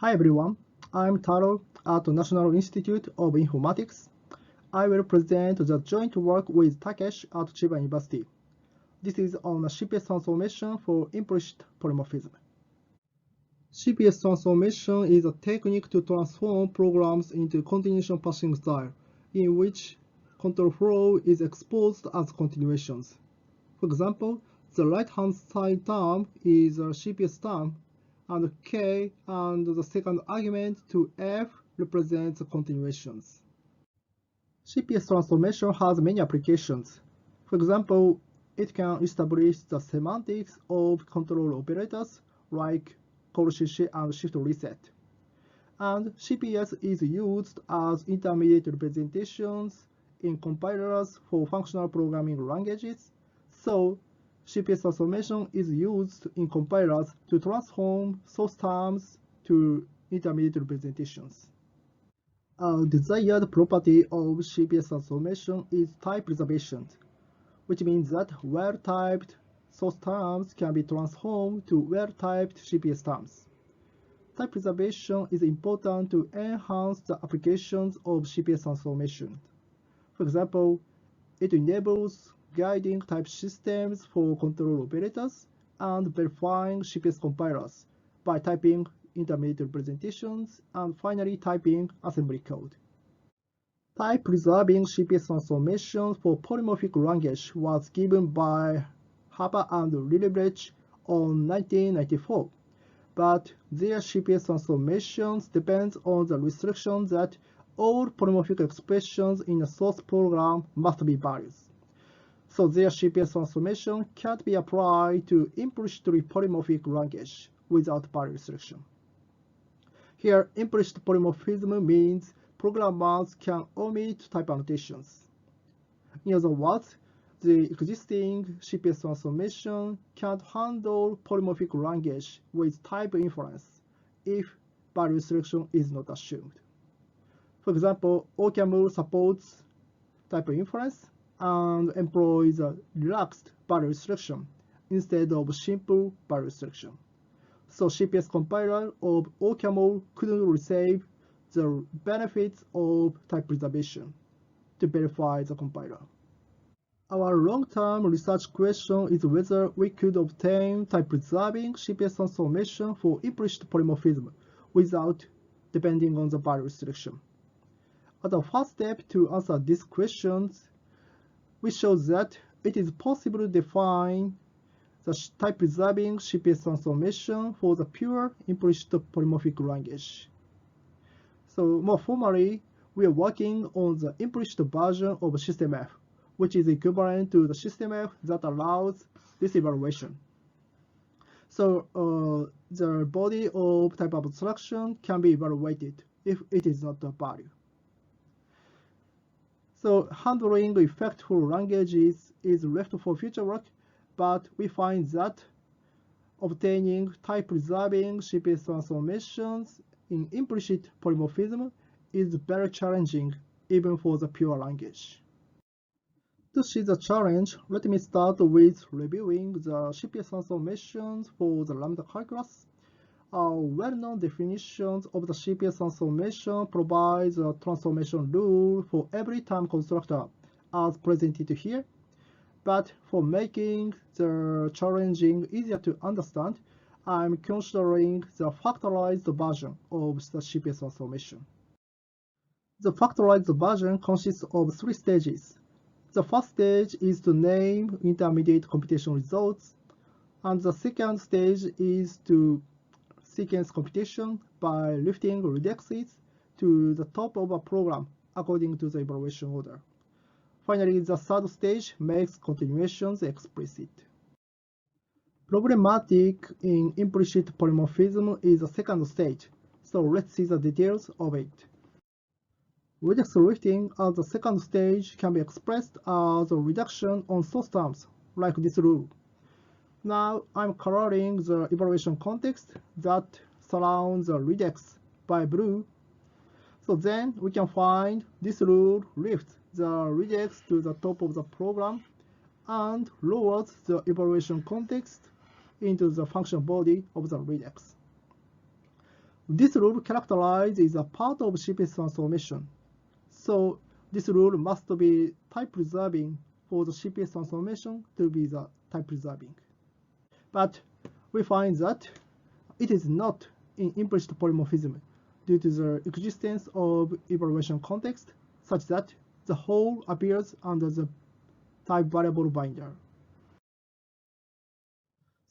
Hi everyone, I'm Taro at the National Institute of Informatics. I will present the joint work with Takeshi at Chiba University. This is on a CPS transformation for implicit polymorphism. CPS transformation is a technique to transform programs into continuation passing style, in which control flow is exposed as continuations. For example, the right-hand side term is a CPS term, and K and the second argument to F represents continuations. CPS transformation has many applications. For example, it can establish the semantics of control operators like call CC and shift reset. And CPS is used as intermediate representations in compilers for functional programming languages, so CPS transformation is used in compilers to transform source terms to intermediate representations. A desired property of CPS transformation is type preservation, which means that well-typed source terms can be transformed to well-typed CPS terms. Type preservation is important to enhance the applications of CPS transformation. For example, it enables guiding type systems for control operators and verifying CPS compilers by typing intermediate representations and finally typing assembly code. Type preserving CPS transformation for polymorphic language was given by Haber and Lillebrecht on 1994, but their CPS transformations depend on the restriction that all polymorphic expressions in a source program must be values. So their CPS transformation can't be applied to implicitly polymorphic language without value restriction. Here, implicit polymorphism means programmers can omit type annotations. In other words, the existing CPS transformation can't handle polymorphic language with type inference if value restriction is not assumed. For example, OCaml supports type inference and employs a relaxed value restriction instead of simple value restriction. So CPS compiler of OCaml couldn't receive the benefits of type preservation to verify the compiler. Our long-term research question is whether we could obtain type-preserving CPS transformation for implicit polymorphism without depending on the value restriction. As a first step to answer these questions, we show that it is possible to define the type-preserving CPS transformation for the pure implicit polymorphic language. So more formally, we are working on the implicit version of System F, which is equivalent to the System F that allows this evaluation. So the body of type abstraction can be evaluated if it is not a value. So handling effectful languages is left for future work, but we find that obtaining type-preserving CPS transformations in implicit polymorphism is very challenging even for the pure language. To see the challenge, let me start with reviewing the CPS transformations for the lambda calculus. A well-known definition of the CPS transformation provides a transformation rule for every term constructor as presented here. But for making the challenging easier to understand, I'm considering the factorized version of the CPS transformation. The factorized version consists of 3 stages. The first stage is to name intermediate computation results, and the second stage is to sequence computation by lifting redexes to the top of a program according to the evaluation order. Finally, the third stage makes continuations explicit. Problematic in implicit polymorphism is the second stage, so let's see the details of it. Redex lifting at the second stage can be expressed as a reduction on source terms, like this rule. Now I'm coloring the evaluation context that surrounds the redex by blue. So then we can find this rule lifts the redex to the top of the program and lowers the evaluation context into the function body of the redex. This rule characterizes a part of CPS transformation. So this rule must be type preserving for the CPS transformation to be the type preserving. But we find that it is not in implicit polymorphism due to the existence of evaluation context such that the whole appears under the type variable binder.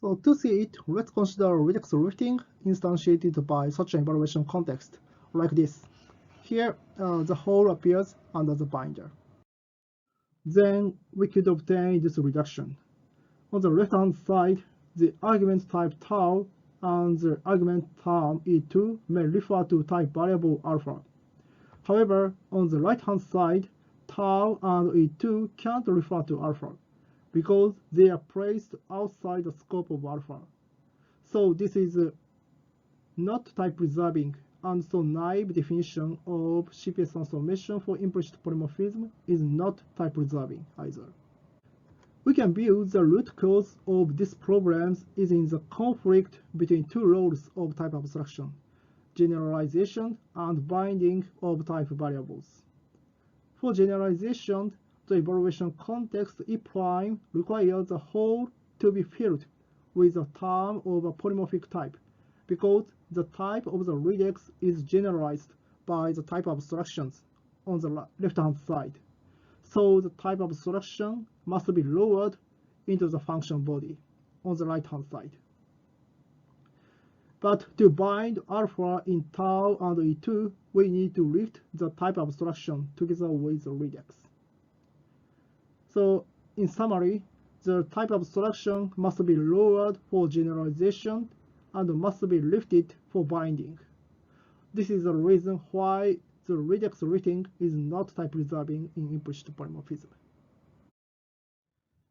So to see it, let's consider redex routing instantiated by such an evaluation context, like this. Here, the whole appears under the binder. Then we could obtain this reduction. On the left-hand side, the argument type tau and the argument term E2 may refer to type variable alpha. However, on the right-hand side, tau and E2 can't refer to alpha because they are placed outside the scope of alpha. So this is not type preserving, and so naive definition of CPS transformation for implicit polymorphism is not type preserving either. We can view the root cause of these problems is in the conflict between two roles of type abstraction, generalization and binding of type variables. For generalization, the evaluation context E' requires the whole to be filled with a term of a polymorphic type, because the type of the redex is generalized by the type abstractions on the left-hand side. So the type abstraction must be lowered into the function body on the right-hand side. But to bind alpha in tau and E2, we need to lift the type abstraction together with the redex. So in summary, the type abstraction must be lowered for generalization and must be lifted for binding. This is the reason why the redex routing is not type preserving in implicit polymorphism.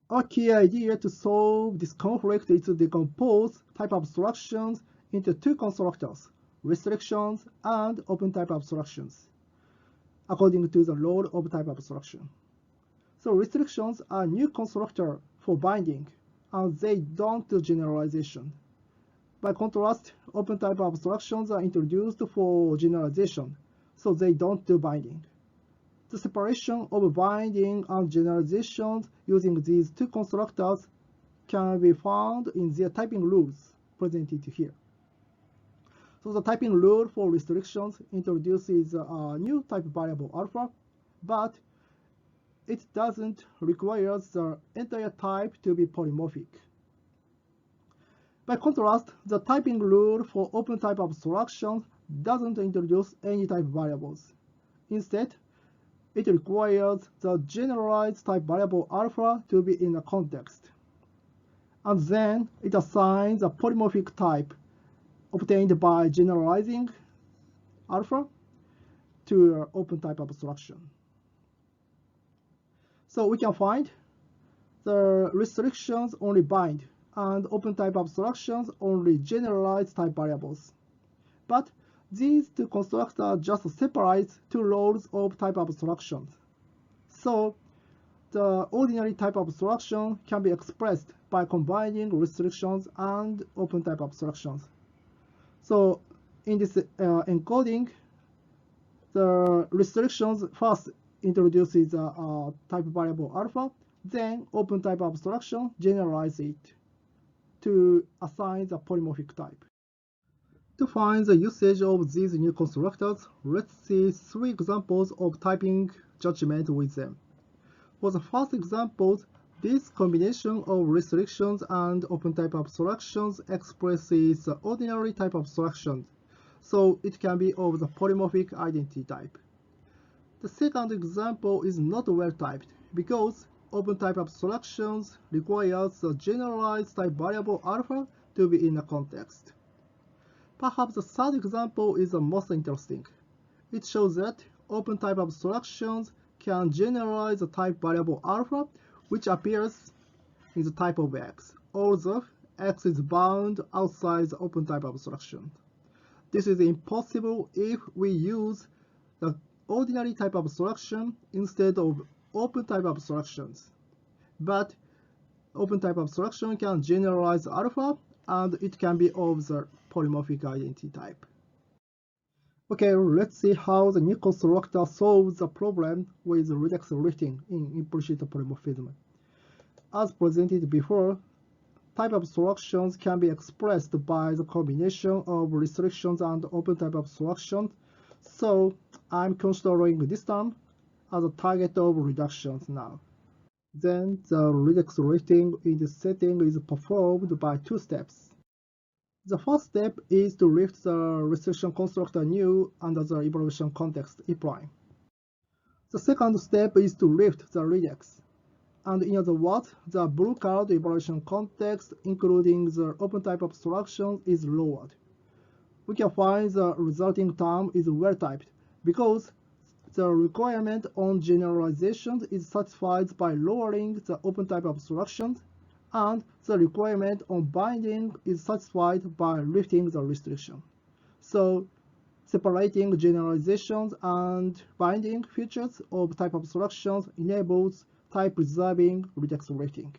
Our key idea to solve this conflict is to decompose type abstractions into two constructors, restrictions and open type abstractions, according to the role of type abstraction. So restrictions are new constructor for binding, and they don't do generalization. By contrast, open type abstractions are introduced for generalization, so they don't do binding. The separation of binding and generalizations using these two constructors can be found in their typing rules presented here. So the typing rule for restrictions introduces a new type variable alpha, but it doesn't require the entire type to be polymorphic. By contrast, the typing rule for open type abstractions doesn't introduce any type variables. Instead, it requires the generalized type variable alpha to be in a context. And then it assigns a polymorphic type obtained by generalizing alpha to an open type abstraction. So we can find the restrictions only bind and open type abstractions only generalize type variables. But these two constructors just separate two roles of type abstractions. So the ordinary type abstraction can be expressed by combining restrictions and open type abstractions. So in this encoding, the restrictions first introduces a type variable alpha, then open type abstraction generalizes it to assign the polymorphic type. To find the usage of these new constructors, let's see three examples of typing judgment with them. For the first example, this combination of restrictions and open type abstractions expresses the ordinary type abstraction, so it can be of the polymorphic identity type. The second example is not well typed because open type abstractions requires the generalized type variable alpha to be in a context. Perhaps the third example is the most interesting. It shows that open type abstractions can generalize the type variable alpha, which appears in the type of X, although X is bound outside the open type abstraction. This is impossible if we use the ordinary type abstraction instead of open type abstractions. But open type abstraction can generalize alpha, and it can be of the polymorphic identity type. Okay, let's see how the new constructor solves the problem with redex rating in implicit polymorphism. As presented before, type abstractions can be expressed by the combination of restrictions and open type abstractions, so I'm considering this term as a target of reductions now. Then the redex rating in this setting is performed by two steps. The first step is to lift the restriction constructor nu under the evaluation context E prime. The second step is to lift the redex. And in other words, the blue card evaluation context, including the open type abstraction, is lowered. We can find the resulting term is well typed because the requirement on generalizations is satisfied by lowering the open type abstractions, and the requirement on binding is satisfied by lifting the restriction. So separating generalizations and binding features of type abstractions enables type-preserving redex rating.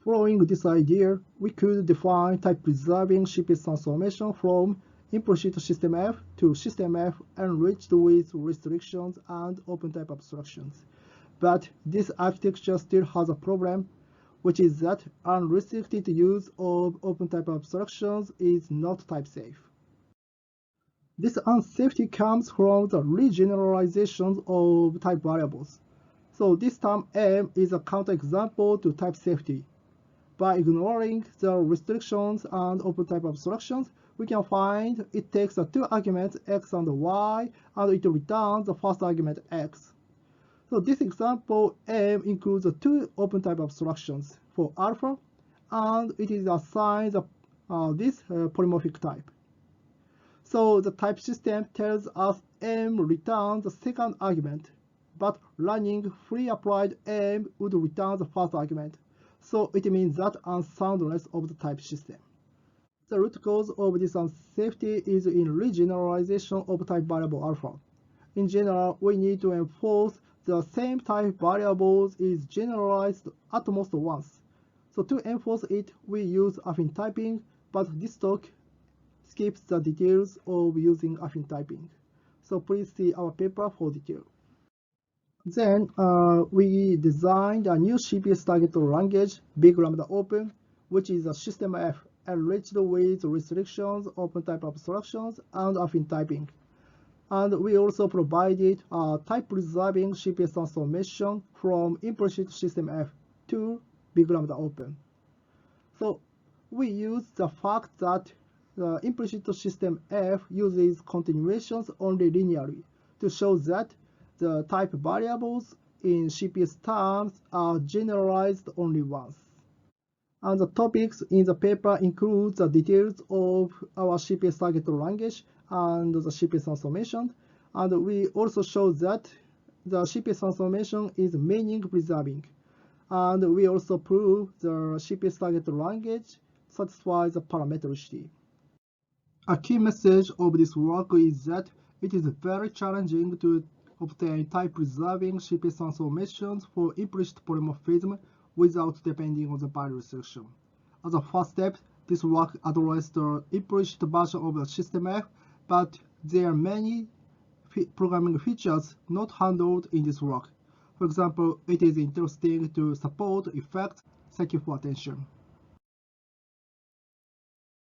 Following this idea, we could define type-preserving CPS transformation from implicit system F to system F enriched with restrictions and open type abstractions. But this architecture still has a problem, which is that unrestricted use of open type abstractions is not type safe. This unsafety comes from the regeneralizations of type variables. So this term M is a counterexample to type safety. By ignoring the restrictions and open type abstractions, we can find it takes the two arguments x and y, and it returns the first argument x. So this example M includes the two open type abstractions for alpha, and it is assigned this polymorphic type. So the type system tells us M returns the second argument, but running free applied M would return the first argument. So it means that unsoundness of the type system. The root cause of this unsafety is in regeneralization of type variable alpha. In general, we need to enforce the same type variables is generalized at most once. So to enforce it, we use affine typing, but this talk skips the details of using affine typing. So please see our paper for detail. Then we designed a new CPS target language, big lambda open, which is a system F enriched with restrictions, open type abstractions, and affine typing. And we also provided a type-preserving CPS transformation from implicit system F to big lambda open. So we use the fact that the implicit system F uses continuations only linearly to show that the type variables in CPS terms are generalized only once. And the topics in the paper include the details of our CPS target language and the CPS transformation. And we also show that the CPS transformation is meaning preserving. And we also prove the CPS target language satisfies the parametricity. A key message of this work is that it is very challenging to obtain type-preserving CPS transformations for implicit polymorphism without depending on the value restriction. As a first step, this work addressed the implicit version of the system F, but there are many programming features not handled in this work. For example, it is interesting to support effects. Thank you for attention.